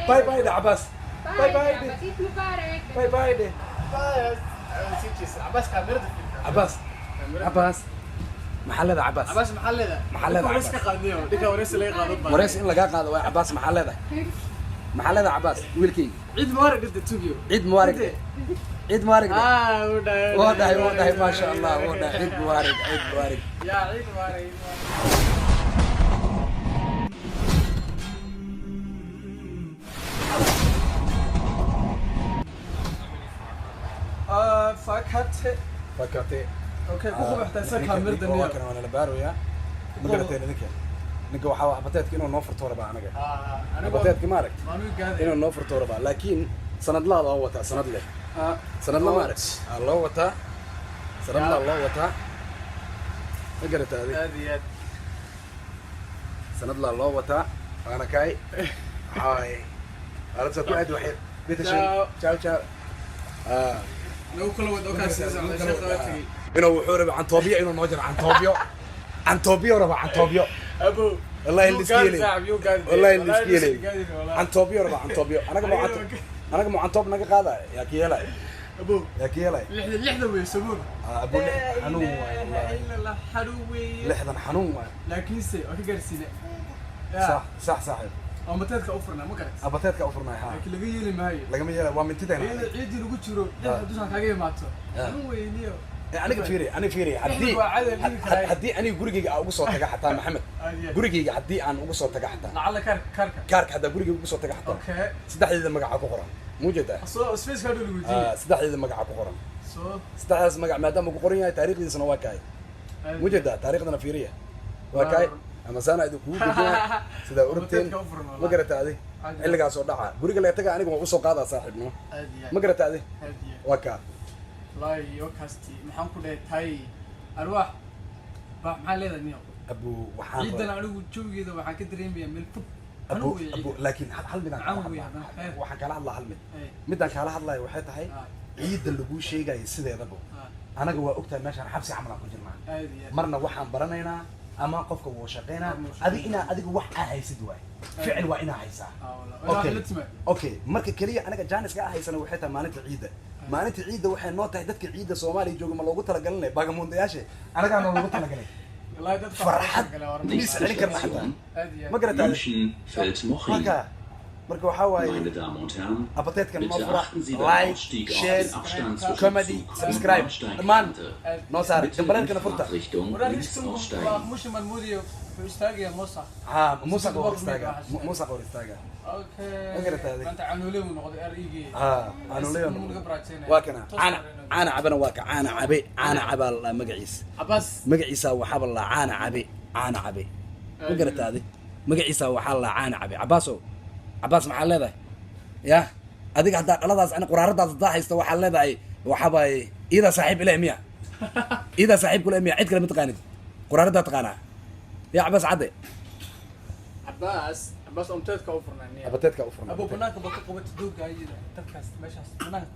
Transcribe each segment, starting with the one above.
باي باي ده عباس باي باي ده عيد مبارك. باي باي ده عباس كاميرا عباس عباس محل ده عباس عباس محل ده محل ده وريس كقادنيو ديك وريس اللي قادن وريس إن لقى قاعد عباس محل ده محل ده عباس ويلكي عيد مبارك قد توجيو عيد مبارك عيد مبارك وده وده ما شاء الله وده عيد مبارك عيد مبارك يا عيد مبارك عيد مبارك فكرتي اوكي كوكو محتاج كاميرا دنيا كان وانا لبارو يا مقرتين نك نك waxa abteedka inuu noo furto raba anaga انا abteedka ma aragt maanu gaadhay inuu noo furto raba laakiin sanad la oo wata sanad leh sanad la ma aragt loo wata sanad la loo wata مقرتادي هذه sanad la loo wata ana kay hay aragta ku aad waxay bitashay ciao ciao لو كل ود اوكاس على شيخ inuu wuxuu rabaa can toobiyo inuu noo jiro can toobiyo raba can toobiyo ابو والله اللي سكيلي والله اللي سكيلي عن عن توبيو ربع عن توبيو انا مو عن توب نقا قادا يا كيلا ابو يا كيلا اللحظه ويسمون ابو حنون الا الله حلوي لحظه حنون لكن سي اوكي قرسينا صح صح صاحب او متادك اوفرنا ما قرت ابتيتك اوفرنا ها لكن لغا يلي ماهي لقما يلا waa mintidayna ciidi lagu jiro dhexda dusha kaga imaato anu weyniyo aniga fiiri haddii aniga gurigayga aan ugu soo taga xataa maxamed gurigayga haddii aan ugu soo taga xataa lacala kaarka haddii gurigayga ugu soo taga xataa okay saddexdeeda magaca ku qoran muu jeedaa soo space card lagu jiray saddexdeeda magaca ku qoran soo saddexdaas magac maadaama ku qoran yahay taariikhdiisana waa kaay muu jeedaa taariikhdana fiiriya waa kaay ama saana idin kugu gudbina sida urubteen ma garataade xilligaas oo dhaca guriga laga taga aniga waan u soo qaadaa saaxiibno ma garataade waa kaa لا يوكاستي محن كله تاي أرواح ما ليه ذنيو أبو وحان عيدنا على وجوه إذا وحن كدرين بيا من فب أبو لكن هل بدنا وحن كلا الله هل مدة كلا الله وحيت هاي عيد اللي بقول شيء جاي سيد هذا بو أنا جوا أكتر ماشي أنا حبسي عمل أكون جماعة مرنا وحن برناينا أما قفك وشقينا أدي جوا هاي سدواي فعل وإنا هيسا أوكي مركب كلية أنا جانس قاعد هيسنا وحيتها مانت عيدة maalinta ciidda waxay noo tahay dadka ciidda Soomaaliya jooga ma loogu tala galinay bagamoondayaasha anaga aan loogu tala galay wallahi dad farxad mis celin karna xataa ma garataa marka waxa waaye meine Damen und Herren, apateedkan ma bitte fura achten Sie beim like Ausstieg auf share die Abstandsvorschrift comedy subscribe dhammaan noo saar bitte dambaleenkana in furta Fahrtrichtung links aussteigen. مش المودي استاجي يا موسى ها موسى قور استاجا موسى قور استاجا اوكي ما قرأت هذه انت عنولي ونقضي اريجي عنو ليون واكنا عانا عبنا واكا عانا عبا مقعيس عباس مقعيسا وحاب الله عانا عبي ما قرأت هذه مقعيسا وحال الله عانا عبي عباس محل هذا يا هذيك حتى قلاداس انا قرارتاس ضاحيستا waxaa leedahay waxabay ida saaxiib ilaa miya ida saaxiib kula miya cid kale mataqaanid quraarada taqaana يا عباس عدي عباس أمتدك أوفرنا أبتدك أوفرنا أبو بناك بقوة الدوق هاي تركز ماشي بناك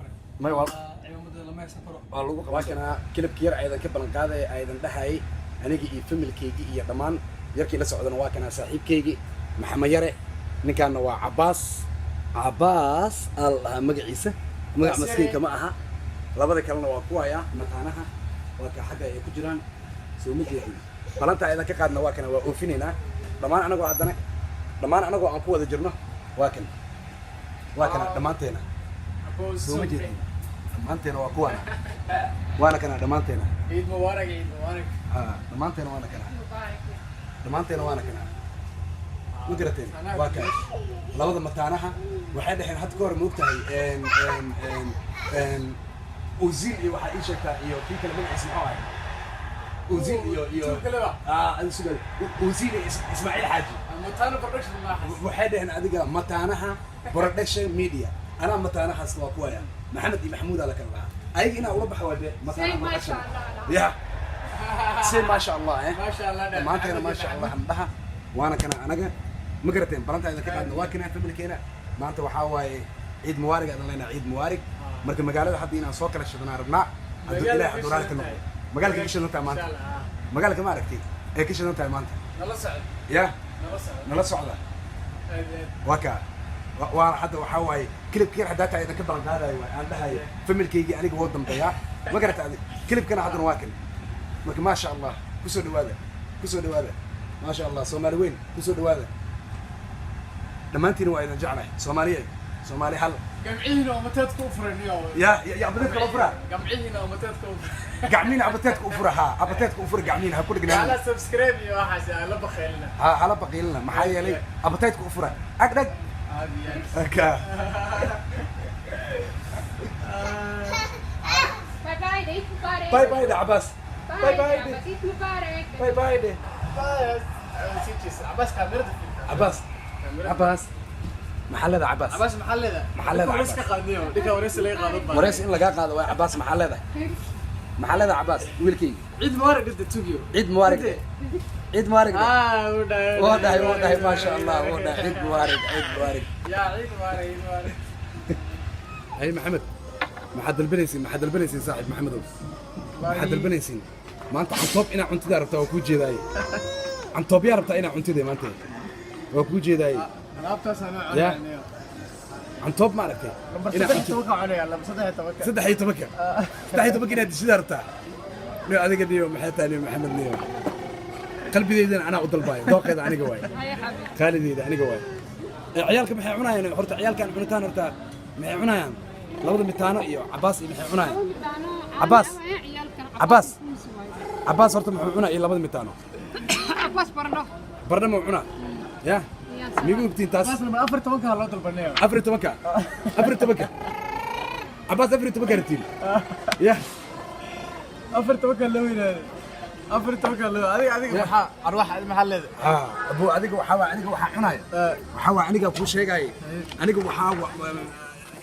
ما يوال عمود لما يسافروا والله قواكنا كلب كير أيضا كبلن قاضي أيضا دحي أنا جي فيلم الكيجي يا ضمان يركي لسعودنا واكنا صاحب كيجي محمد يري نكان هو عباس الله مقعيسة مقع مسكين كماها لابد كلنا واقويا مكانها وك حاجة يكجران سومتي balanta ayda ka qaadna waa kana waa oofinayna dhamaan anagu aan ku wada jirno waa kana dhamaanteena soo jeedin dhamaanteena waa kuwana waana kana dhamaanteena ciid mubaarak dhamaanteena waana kana ma garateen waa kana labada mataanaha waxay dhaxeen had ka hor moogtahay uziil iyo waxa ii sheegtaa iyo kii kale magaciisa maxaa ahay وزين سؤال وزين إسماعيل حاجي متانا برودكشن وحده هنا أديك متانها برودكشن ميديا أنا متانها سواقويا محمد محمود على كلها أيجي هنا أوروبا حوالي متانها ما شاء الله يا سي ما شاء الله ما شاء الله ما أنت ما شاء الله حمدها وأنا أنا مقرتين برانتا إذا كنت نواكنا في ملكينا ما أنت وحاوي عيد موارق أنا لنا عيد موارق مركب مقالة حد هنا سوكر الشدنا ربنا أدو إلى حضورات النقل مقالك كيش نوتها مانتا مقالك ما عرفتي إيه كيش نوتها مانتا نلا سعد يا نلا سعد وكا waa hadda waxaa waaye kilibkii haddaata aydan ka balan qaadayo waay aan dhahayo familkaygii aniga woo dambeeyaa ma garata adi kilibkana haddana waa kan marka maasha allah kusoo dhawaada maasha allah soomaali weyn kusoo dhawaada dhammaantiina waa idin jeclahay soomaali hal جمعينا ومتاتك أفرن يا عبتك أفرا جمعينا ومتاتك أفرن قعمين عبتك أفرا ها عبتك أفرا قعمين هكل قلنا على سبسكرايب يا واحد على بخيلنا على بقيلنا محايا لي عبتك أفرا أقدر هذه يعني أكا باي باي ده عيد مبارك باي باي ده عباس باي باي ده ده عيد مبارك باي باي ده عباس كاميرا عباس محل ده عباس عباس محل ده عباس وريس كقادنيو ديك وريس اللي قادن وريس إن لقى قاضي عباس محل ده عباس ويلكي عيد مبارك قد توجيو عيد مبارك وده ما شاء الله وده عيد مبارك يا عيد مبارك هاي محمد محد البنيسين صاحب محمد محد البنيسين ما انت عن طوب انا عنتي ربطه وكو جيداي عن طوب يا ربطه انا عنتي ما انت وكو جيداي انا ابتس انا يعني عن طوب ما عرفتي انا توقع عليه يلا بس صدح يتوكل انت شي ربطه لو اديك ديو محي ثاني محمد نيو قلبي ديدن انا ودلباي دوقيد انيغا واي يا حبيبي خالد انيغا واي عيالك maxay cunayaan horta ciyaalkan cunitaan horta maxay cunayaan labada mitaano iyo Abbas maxay cunayaan Abbas horta muxuu cunaa labada mitaano Abbas barno ma cunaa ya migu ogtiin taas بس لما افر توقع لو دلبنيو afar tobanka Abbas afar tobanka ratiin ya افر توقع لو ينادي افر توقع لو اديك maxaa arwax maxallada abu adiga waxa cunaya waxa aniga ku sheegay aniga waxa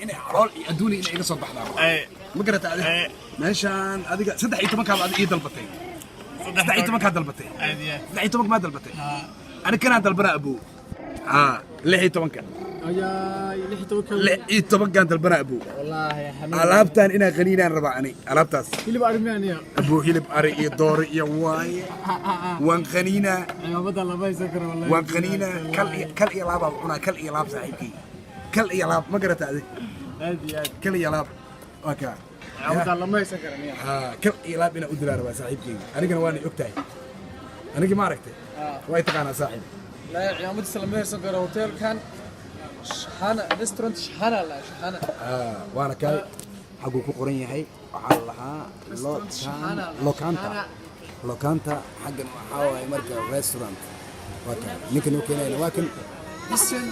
inay carool iyo adduun inay iga soo baxdaan ma garata adiga meeshan adiga 13 ka baad ii dalbatay 13 ka dalbatay 13 ma dalbatay ana kana dalbana abu 16 ka ayaay 16 kan dalbana abu wallahi ya xamid alaabtan ina qaniinaan rabaa ani alaabtaas hilib armianiya abu hilib ari iyo door iyo waay waan qaniina ciidamada laba aysan karo wallahi waan qaniina kal iyo laab cunaa kal iyo laab saaxiibkii kal iyo laab ma garata adiga aad kal iyo laab waka ciidamada laba aysan karaniya kal iyo laab ina u dilaar waa saaxiibkii anigana waan ogtahay aniga ma aragtay way taqaana saaxiib لا ciidamada salama aysan karo hotel kan shahana restaurant shahana la shahana waana kay xagu ku qoran yahay waxa la lahaa lokanta xagan waxa waay marka restaurant waka ninkan uu keenay laakiin isin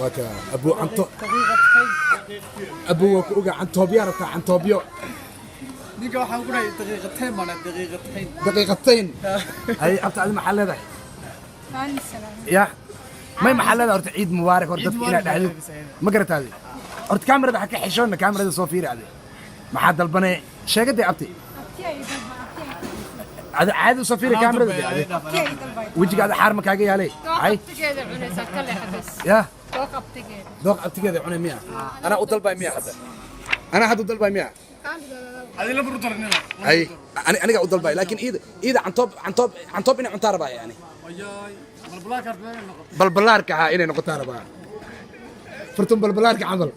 waka abu anto abu ku uga antobyo rabta antobyo ninka waxaan ku dhahay daqiiqatayn ay abta adi maxaa leedahay ثاني السلام ya may maxaa leedahay horta ciid mubaarak hor dadka inaad dhahdo ma garataadi horta kaamirada ha ka xishoonna kaamirada soo fiiri ade maxaa dalbanay sheegaday abti ada caadi u soo fiiri kaamirada ade wejigaada xaar ma kaaga yaalay hay ya dooq abtigeeda cunay miya ana u dalbay miya hadda ana hadda u dalbay miya adi la burtarnina ay aniga u dalbay laakiin iida cantoob inay cuntaa rabaa yani ayaay balbalaarka arbeen noqoto balbalaarka ha inay noqotaa rabaa furtun balbalaarka camal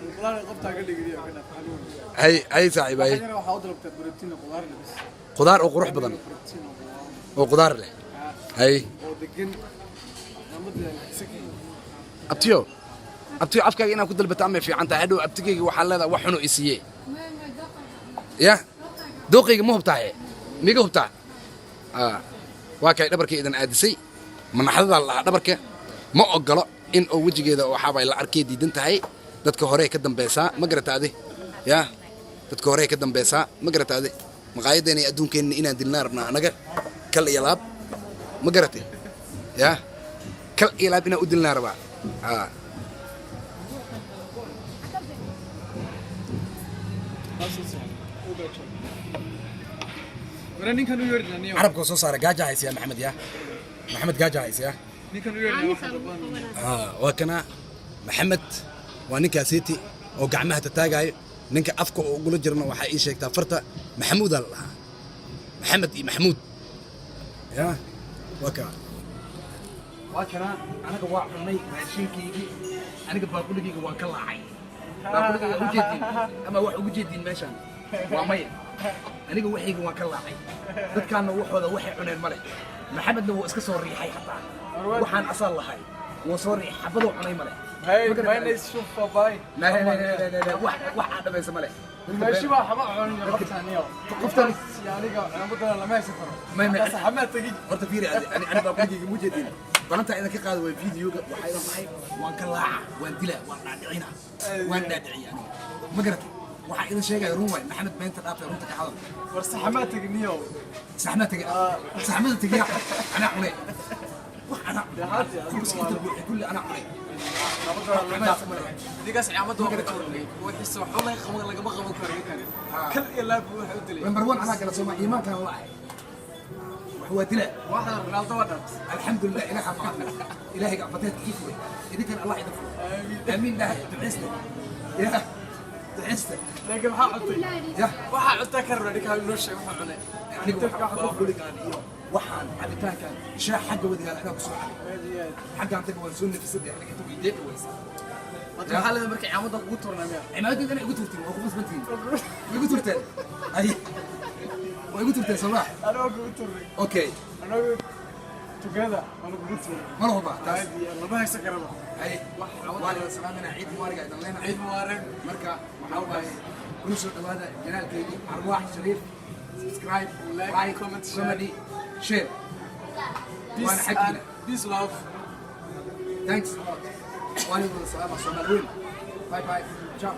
balbalaarka qofta ka dhigriyo kana ay saaxiib ay xajana waxa u dalbtay borotiin qudaar leh bas qudaar oo qurux badan oo qudaar leh ay oo degan namada sakin abtiyo afkaaga inaan ku dalbato ama fiican tahay hadhow abtigayga waxaa leedahay wax xun oo isiiye ya dooqayga ma hubtaaye miga hubtaa waa kay dhabarka idan aadisay manaxdada lahaa dhabarka ma ogolo in oo wejigeeda waxaabay la arkay diidan tahay dadka hore ka dambaysaa ma garataade ya dadka hore ka dambaysaa ma garataade maqaayadeena adduunkeena inaan dilnaa rabnaa anaga kal iyo laab ma garatay ya kal iyo laab inaan u dilnaa rabaa wala ninkan u yeedhna niyo carabka soo saara gaaja haysiya maxamed ya maxamed gaaja haysiya ninkan u yeedhna waa kana maxamed waa ninkaasiiti oo gacmaha tataagayo ninka afka oo ugula jirna waxaa ii sheegtaa farta maxamuud aa la dhahaa maxamed iyo maxamuud ya waa ka waa kanaa anaga waa cunay raashinkaygii aniga baaquligayga waan ka laacay baaquligayga ujeediin ama wax ugu jeediin meeshaan waa maya aniga waxayga waan ka laacay dadkaana waxooda waxay cuneen male maxamedna wuu iska soo riixay xataa waxaan asal lahay wuu soo riixay xabaduu cunay male Hey, mayonnaise shuf babaay. لا لا لا لا لا واحد بس ماله Meeshi baa xaba cun qabtaniyo. قفتني Aniga cunbadana lama haysan karo. ما Saxamad tagi. horta fiiri ani baa kuligii muu jeedin balanta idan ka qaado way fiidiyoga waxa idan maxay waan ka laaca waan dila waan dhaadhicina waan dhaadhiciya aniga ma garat waxa idan sheegay run way maxamed beenta dhaafay runta ka hadal War saxamad tagi niyo. saxmada tagi ana cunay wax ana كل انا عمري Digaas ciidamadu waa ka qornay. Waxa wax walaa qaban laga qaban karo kal ilaa buu waxa u dilay. نمبر 1 انا كلا سوما ايمان كان الله هو دلا Waxa Ronaldo wada. الحمد لله إلهي حفظنا إلهي قفتت كيف إذا كان الله يدفع آمين ده تعسنا يا تعسنا Laakiin waxa cuntay. يا Waxa cunta ka rabay ka noo sheeg waxa cunay. يعني بقول كان وحان عبتان كان شاح حق ودي قال أنا بسوي حق عم تبغى نسوي في سد يعني كتب يديك كويس Waxa xaalada markay ciidamada ugu toornamaya. عماد أنا قلت له وأخو بس بنتين قلت له تاني أي وقلت له صباح Ana ugu toornay. أوكي Ana ugu together ana ugu toornay. مرحبا Caadi lama haysan karo. أي وعليكم السلام أنا عيد مبارك أيضا لنا Ciid mubarak. marka waxaa waaye kuna soo dhawaada janaalkeygii arwaax shariif subscribe like comment comedy share waana xaggiina Peace love. thanks a lot waalaikum asalaam soomaali weyn bye bye ciao